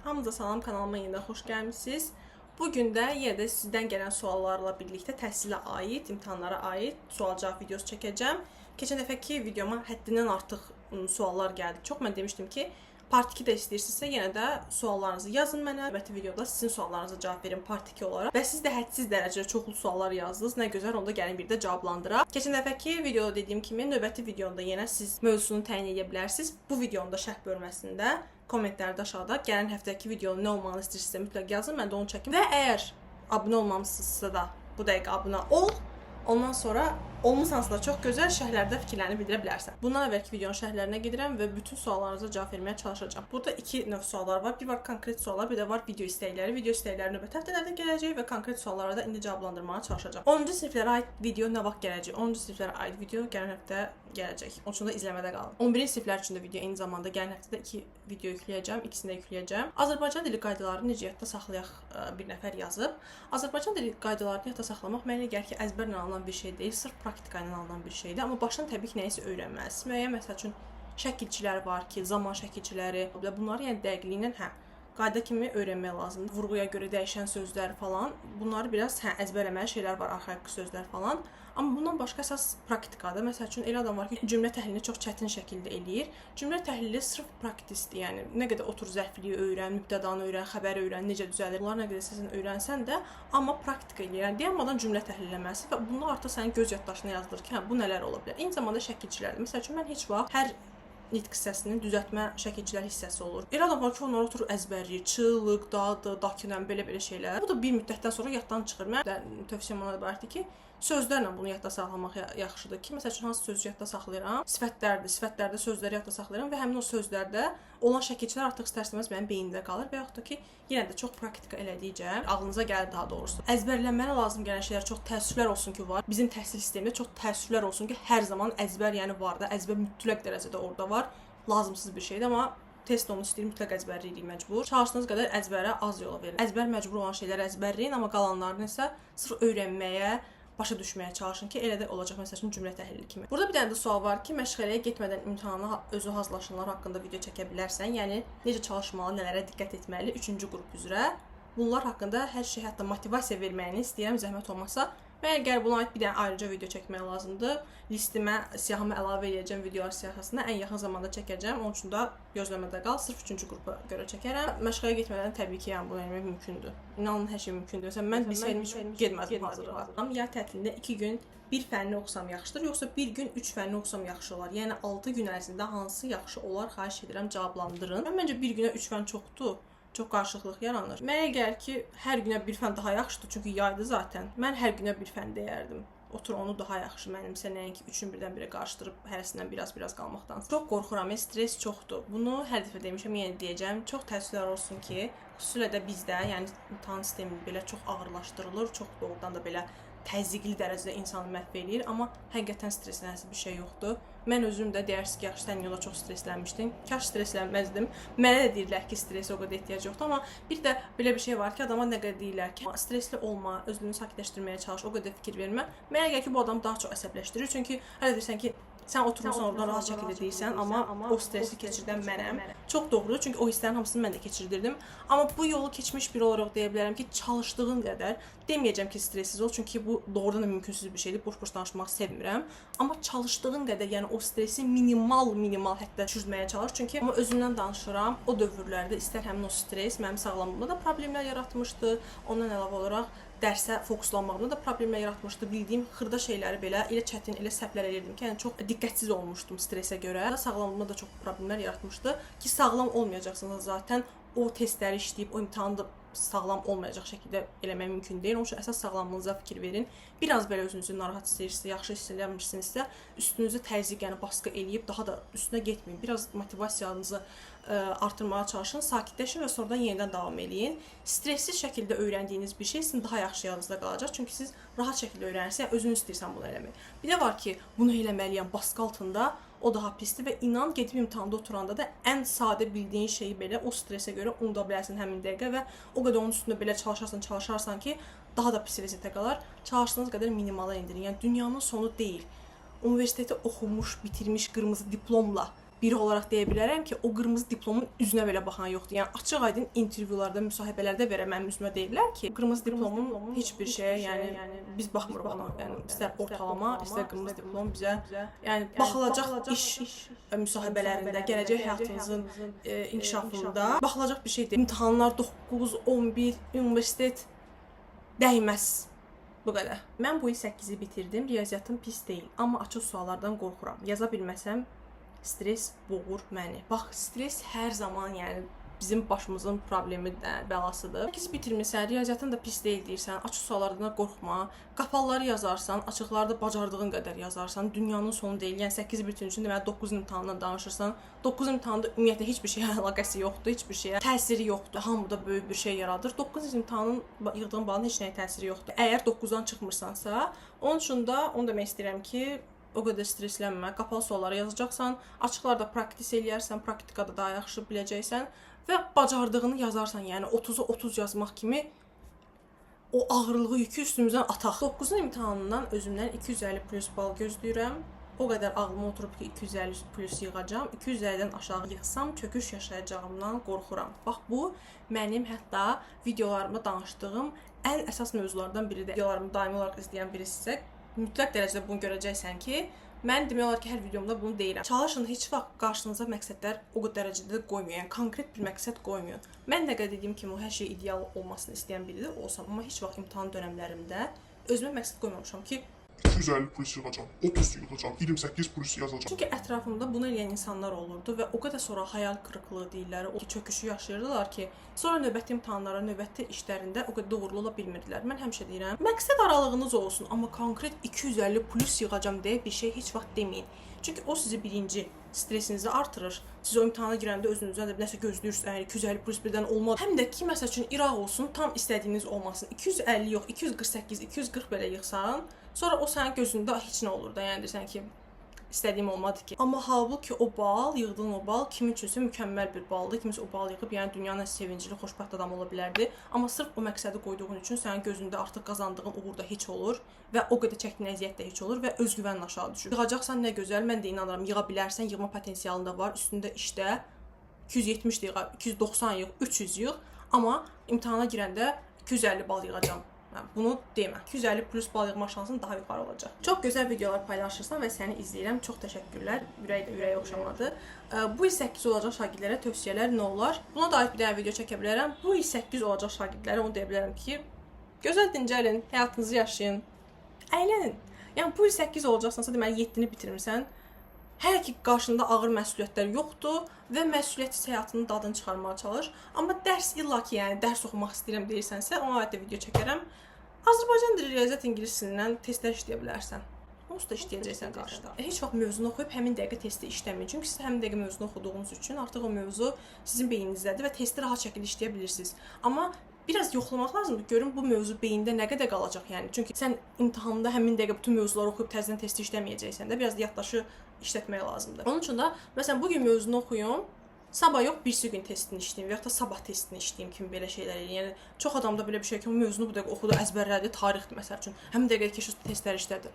Hamınıza salam, kanalıma yenidən xoş gəlmisiniz. Bugün də yenə də sizdən gələn suallarla birlikdə təhsilə aid, imtahanlara aid sual-cavab videosu çəkəcəm. Keçən dəfəki videoma həddindən artıq suallar gəldi. Çox mən demişdim ki, part 2 də istəyirsinizsə yenə də suallarınızı yazın mənə. Növbəti videoda sizin suallarınıza cavab verin part 2 olaraq. Və siz də hədsiz dərəcədə çoxlu suallar yazdınız. Nə gözəl, onda gəlin bir də cavablandıraq. Keçən dəfəki videoda dediyim kimi, növbəti videoda yenə siz mövzusunu təyin edə bilərsiniz. Bu videonun da şərh bölməsində kommentlərdə aşağıda gələn həftəki videonun nə olmağını istəyirsinizsə mütləq yazın, mən də onu çəkim. Və əgər abunə olmamısınızsa da bu dəqiqə abunə ol. Ondan sonra olmusansa da çox gözəl şərhlərdə fikirlərini bildirə bilərsən. Bundan əvvəlki videonun şərhlərinə gedirəm və bütün suallarınıza cavab verməyə çalışacağam. Burada iki növ suallar var. Bir var konkret suallar, bir də var video istəkləri. Video istəkləri növbəti həftələrdə gələcək və konkret suallara da indi cavablandırmağa çalışacağam. 10-cu siniflərə aid video nə vaxt gələcək? 10-cu siniflərə aid video gələn həftə gələcək. Onun üçün də izləmədə qalın. 11-ci siniflər üçün də video eyni zamanda gələn həftədə 2 video yükləyəcəm, ikisini də yükləyəcəm. Azərbaycan dili qaydalarını necə yadda saxlayaq bir nəfər yazıb. Azərbaycan dili qaydalarını yadda saxlamaq mənə gəlir ki, əzbərlə alınan bir şey deyil, sırf praktika ilə alınan bir şeydir. Amma başdan təbii ki, nəyisə öyrənməlisiniz. Müəyyən məsəl üçün şəkilçilər var ki, zaman şəkilçiləri, bunları yəni dəqiqliyi ilə qayda kimi öyrənmək lazımdır. Vurğuya görə dəyişən sözlər falan, bunları biraz əzbərləməli şeylər var, arxaik sözlər falan. Amma bundan başqa əsas praktikadır. Məsəl üçün elə adam var ki, cümlə təhlilini çox çətin şəkildə eləyir. Cümlə təhlili sırf praktikdir. Yəni nə qədər otur zərfliyi öyrən, mübtədanı öyrən, xəbəri öyrən, necə düzəlir. Bunlar nə qədər sizin öyrənsən də, amma praktika eləyir. Yəni dayanmadan cümlə təhlil etməlisən və bunu artıq sənin göz yaddaşına yazdır ki, bu nələr ola bilər. Eyni zamanda şəkilçilərdir. Məsəl üçün mən heç vaxt hər nitq hissəsinin düzəltmə şəkilçilər hissəsi olur. Elə adam var ki, onları oturur əzbərləyir. Çığlıq, dadı, dakilən, belə şeylər. Bu da bir müddətdən sonra yaddan çıxır. Mən tövsiyəm ona ibarətdir ki, sözlərlə bunu yadda saxlamaq yaxşıdır ki, məsəl üçün hansı sözü yadda saxlayıram? Sifətlərdir. Sifətlərdə sözləri yadda saxlayıram və həmin o sözlərdə olan şəkilçilər artıq istər-istəməz mənim beynimdə qalır və yaxud da ki, yenə də çox praktika elədikcə ağlınıza gəlir daha doğrusu. Əzbərlənməyə lazım gələn şeylər çox təəssüflər olsun ki, var. Bizim təhsil sistemində çox təəssüflər olsun ki, hər zaman əzbər yəni var da, əzbər mütləq dərəcədə orada var. Lazımsız bir şeydir, amma test onu istəyir, mütləq əzbərləyirik məcbur. Çalışdığınız qədər əzbərə az yola verin. Əzbər məcbur olan şeyləri əzbərləyin, amma qalanlarını isə sırf öyrənməyə, başa düşməyə çalışın ki, elə də olacaq, məsəl üçün cümlə təhlili kimi. Burada bir dənə də sual var ki, məşğələyə getmədən imtahana özü hazırlaşanlar haqqında video çəkə bilərsən. Yəni necə çalışmalı, nələrə diqqət etməli 3-cü qrup üzrə. Bunlar haqqında hər şey, hətta motivasiya verməyini istəyirəm, zəhmət olmasa. Mən əgər buna aid bir dənə ayrıca video çəkmək lazımdır. Listimə, siyahıma əlavə edəcəm videolar siyahısına. Ən yaxın zamanda çəkəcəm. Onun üçün də gözləmədə qal. Sırf 3-cü qrupa görə çəkərəm. Məşğələyə getmədən təbii ki, yəni bunu eləmək mümkündür. İnanın hər şey mümkündür. Məsələn, mən bilsəydim getməzdim hazırlığa. Ya tətilində 2 gün bir fənni oxusam yaxşıdır, yoxsa bir gün 3 fənni oxusam yaxşı olar? Yəni 6 gün ərzində hansı yaxşı olar? Xahiş edirəm cavablandırın. Məncə bir günə 3 fənn çoxdur. Çox qarşılıqlıq yaranır. Mənə gəlir ki, hər günə bir fənn daha yaxşıdır, çünki yaydı zaten. Mən hər günə bir fənn deyərdim. Otur onu daha yaxşı mənimsə, nəinki üçün birdən-birə qarışdırıb hərəsindən biraz qalmaqdan. Çox qorxuram, stres çoxdur. Bunu hər dəfə demişəm, yenə deyəcəm. Çox təəssüflər olsun ki, xüsusilə də bizdə, yəni imtahan sistemi belə çox ağırlaşdırılır, çox doğrudan da belə təzyiqli dərəcədə insanı məhv eləyir, amma həqiqətən streslənəsi bir şey yoxdur. Mən özüm də deyərsiniz ki, yaxşı, sən yola çox stresslənmişdin. Kaş stresslənməzdim. Mənə də deyirlər ki, stresə o qədər ehtiyac yoxdur, amma bir də belə bir şey var ki, adama nə qədər deyirlər ki, stresli olma, özünü sakitləşdirməyə çalış, o qədər fikir vermə. Mənə gəlir ki, bu adamı daha çox əsəbləşdirir. Çünki hələ deyirsən ki, sən oturmuşsan oradan rahat şəkildə deyirsən, amma o stresi keçirdən mənəm. Çox doğrudur, çünki o hisslərin hamısını mən də keçirdirdim. Amma bu yolu keçmiş biri olaraq deyə bilərəm ki, çalışdığın qədər, deməyəcəm ki, stressiz ol, çünki bu doğrudan da mümkünsüz bir şeydir. Boş-boş danışmaq sevmirəm. Amma çalışdığın qədər, yəni o stresi minimal həddə düşürməyə çalış. Çünki amma özümdən danışıram. O dövrlərdə istər həmin o stres mənim sağlamlığımda da problemlər yaratmışdı. Ondan əlavə olaraq dərsə fokuslanmağımda da problemlər yaratmışdı. Bildiyim xırda şeyləri belə elə çətin, elə səhvlər edirdim ki, yəni çox diqqətsiz olmuşdum stresə görə. Sağlamlığımda da çox problemlər yaratmışdı ki, sağlam olmayacaqsınız zaten. O testləri işləyib, o imtahanı da sağlam olmayacaq şəkildə eləmək mümkün deyil. Onun üçün əsas sağlamlığınıza fikir verin. Biraz belə özünüzü narahat istəyirsinizsə, yaxşı hiss eləmirsinizsə, üstünüzü təzyiq, yəni baskı eləyib daha da üstünə getməyin. Biraz motivasiyanızı artırmağa çalışın, sakitləşin və sonradan yenidən davam eləyin. Stressiz şəkildə öyrəndiyiniz bir şey sizin daha yaxşı yadınızda qalacaq. Çünki siz rahat şəkildə öyrənirsən, özün istəyirsən bunu eləmək. Bir də var ki, bunu eləməliyəm baskı altında. O daha pisdir və inan gedib imtahanda oturanda da ən sadə bildiyin şeyi belə o stresə görə unuda bilərsən həmin dəqiqə və o qədər onun üstündə belə çalışarsan ki, daha da pis vəziyyətə qalar. Çalışdığınız qədər minimala indirin. Yəni dünyanın sonu deyil. Universiteti oxumuş, bitirmiş, qırmızı diplomla biri olaraq deyə bilərəm ki, o qırmızı diplomun üzünə belə baxan yoxdur. Yəni açıq-aydın intervyularda, müsahibələrdə verə mənim üzümə deyirlər ki, qırmızı diplomun heç bir şeyə, yəni biz baxmırıq ona. Yəni istər ortalama, istər qırmızı diplom bizə, yəni baxılacaq iş müsahibələrində, gələcək həyatınızın inkişafında baxılacaq bir şey deyil. İmtahanlar 9, 11, universitet dəyməz. Bu qədər. Mən bu il 8-i bitirdim. Riyaziyyatım pis deyil, amma açıq suallardan qorxuram. Yaza bilməsəm stres boğur məni. Bax, stres hər zaman, yəni bizim başımızın problemidir, bəlasıdır. 8 bitirmisən, riyaziyyatın da pis deyil deyirsən, açıq suallardan qorxma. Qapalıları yazarsan, açıqlarda bacardığın qədər yazarsan, dünyanın sonu deyil. Yəni 8 bitirdiyin üçün deməli 9 imtahandan danışırsan. 9 imtahanda ümumiyyətlə heç bir şeyə əlaqəsi yoxdur, heç bir şeyə təsiri yoxdur. Hamıda böyük bir şey yaradır. 9 imtahanın yığdığın balın heç nəyə təsiri yoxdur. Əgər 9-dan çıxmırsansa, onun üçün də onu demək istəyirəm ki, o qədər stresslənmə. Qapalı sualları yazacaqsan, açıqlarda praktis eləyərsən, praktikada daha yaxşı biləcəksən və bacardığını yazarsan. Yəni 30-a 30 yazmaq kimi o ağırlığı yükü üstümüzdən ataq. 9-un imtahanından özümdən 250 plus bal gözləyirəm. O qədər ağlıma oturub ki, 250 plus yığacam. 250-dən aşağı yığsam çöküş yaşayacağımdan qorxuram. Bax, bu mənim hətta videolarımda danışdığım ən əsas mövzulardan biridir. Videolarımı daimi olaraq izləyən birisi mütləq dərəcədə bunu görəcəksən ki, mən demək olar ki, hər videomda bunu deyirəm. Çalışın heç vaxt qarşınıza məqsədlər o qədər dərəcədə qoymayın. Yəni konkret bir məqsəd qoymayın. Mən nə qədər dediyim kimi o hər şey ideal olmasını istəyən biridir olsam, amma heç vaxt imtahan dövrlərimdə özümə məqsəd qoymamışam ki, 250 plus yığacam, 30 yığacam, 28 plus yazacam. Çünki ətrafımda bunu eləyən insanlar olurdu və o qədər sonra hayal qırıqlığı deyirlər, o çöküşü yaşayırdılar ki, sonra növbəti imtahanlara, növbəti işlərində o qədər uğurlu ola bilmirdilər. Mən həmişə deyirəm, məqsəd aralığınız olsun, amma konkret 250 plus yığacam deyə bir şey heç vaxt deməyin. Çünki o sizi birinci stresinizi artırır. Siz o imtahana girəndə özünüzdən də nəsə gözləyirsiniz, yəni 250 plus birdən olmadı. Həm də ki, məsəl üçün İraq olsun, tam istədiyiniz olmasın. 250 yox, 248, 240 belə yığsan, sonra o sənin gözündə heç nə olur da, yəni deyirsən ki, istədiyim olmadı ki. Amma halbuki o bal, yığdığın o bal kimin üçünsə mükəmməl bir baldır. Kimsə o bal yığıb, yəni dünyanın sevincli, xoşbəxt adam ola bilərdi. Amma sırf o məqsədi qoyduğun üçün sənin gözündə artıq qazandığın uğur da heç olur və o qədər çəkdiyin əziyyət də heç olur və özgüvənin aşağı düşür. Yığacaqsan nə gözəl, mən də inanıram, yığa bilərsən, yığma potensialın da var. Üstündə işdə 270 yığ, 290 yığ, 300 yığ, amma imtahana girəndə 250 bal yığacam. Bunu demə. 250 plus bal yığma şansın daha yuxarı olacaq. Çox gözəl videolar paylaşırsan və səni izləyirəm. Çox təşəkkürlər. Ürək də ürəyə oxşamadı. Bu il 8 olacaq şagirdlərə tövsiyələr nə olar? Buna dair bir dənə video çəkə bilərəm. Bu il 8 olacaq şagirdlərə onu deyə bilərəm ki, gözəl dincəlin, həyatınızı yaşayın, əylənin. Yəni bu il 8 olacaqsansa deməli 7-ni bitirmirsən. Hələ ki qarşında ağır məsuliyyətlər yoxdur və məsuliyyətsiz həyatının dadını çıxarmağa çalış. Amma dərs illaki, yəni dərs oxumaq istəyirəm deyirsənsə, ona aid də video çəkərəm. Azərbaycan dili, riyaziyyat, ingilis dilindən testlər işləyə bilərsən. Onsuz da işləyəcəksən qarşıda. Heç vaxt mövzunu oxuyub həmin dəqiqə testi işləməyin. Çünki siz həmin dəqiqə mövzunu oxuduğunuz üçün artıq o mövzu sizin beyninizdədir və testi rahat şəkildə işləyə bilirsiniz. Amma biraz yoxlamaq lazımdır. Görün bu mövzu beyində nə qədər qalacaq, yəni. Çünki sən imtahanda həmin dəqiqə bütün mövzuları oxuyub təzədən testi işləməyəcəksən də, biraz yaddaşı işlətmək lazımdır. Onun üçün də məsələn bu gün mövzunu oxuyum, sabah yox, birisi gün testini işləyim və ya da sabah testini işləyim kimi belə şeylər eləyir. Yəni çox adamda belə bir şey ki, o mövzunu bu dəqiqə oxudu, əzbərlədi, tarixdir məsəl üçün. Həmin dəqiqə keçir testləri işlədi.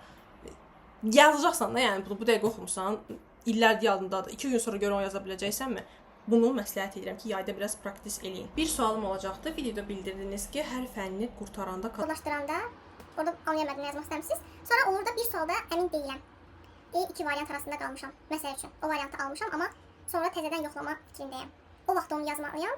Yazacaqsan da, yəni bu dəqiqə oxumusan, illər yadındadır. 2 gün sonra görə onu yaza biləcəksənmi? Bunu məsləhət edirəm ki, yayda biraz praktis eləyin. Bir sualım olacaqdı. Videoda bildirdiniz ki, hər fənni qurtaranda, kodlaşdıranda orada anlayamadığını yazmaq istəmisiniz. Sonra olur da bir sualda əmin deyiləm. İki variant arasında qalmışam. Məsəl üçün o variantı almışam, amma sonra təzədən yoxlama fikrindəyəm. O vaxt onu yazmalıyam.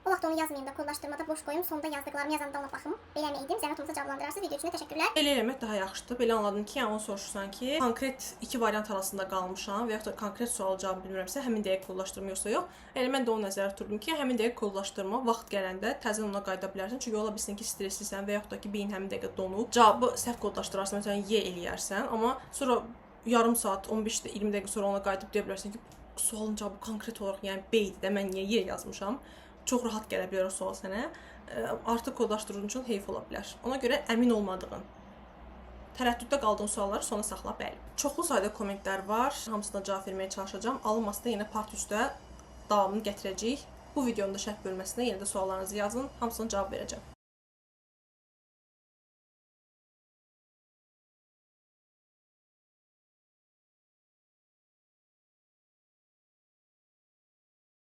O vaxt onu yazmayım da, kodlaşdırmada boş qoyum, sonda yazdıqlarımı yazanda ona baxım. Belə edim, zəhmət olsa cavablandırarsınız. Video üçün də təşəkkürlər. Belə eləmək daha yaxşıdır. Belə anladın ki, yəni onu soruşursan ki, konkret 2 variant arasında qalmışam və ya da konkret sual cavabı bilmirəmsə, həmin dəqiqə kodlaşdırma yoxsa yox. Elə mən də onu nəzərdə tuturdum ki, həmin dəqiqə kodlaşdırma vaxt gələndə təzədən ona qayıda bilərsən. Çünki ola bilsin ki, stresslisən və ya da ki, beyin həmin dəqiqə donub. Cavabı səhv kodlaşdırarsan, məsələn, Y eləyərsən, amma sonra yarım saat, 15-20 dəqiqə sonra ona qayıdıb deyə bilərsən ki, sualın cavabı konkret olaraq, yəni B idi də, mən niyə Y yazmışam? Çox rahat gələ bilər o sual sənə. Artıq kodlaşdırdığın üçün heyf ola bilər. Ona görə əmin olmadığın, tərəddüddə qaldığın sualları sona saxla, bəli. Çoxlu sayda kommentlər var. Hamısına cavab verməyə çalışacağam. Alınması da yenə part 3-də davamını gətirəcəyik. Bu videonun da şərh bölməsinə yenə də suallarınızı yazın. Hamısına cavab verəcəm.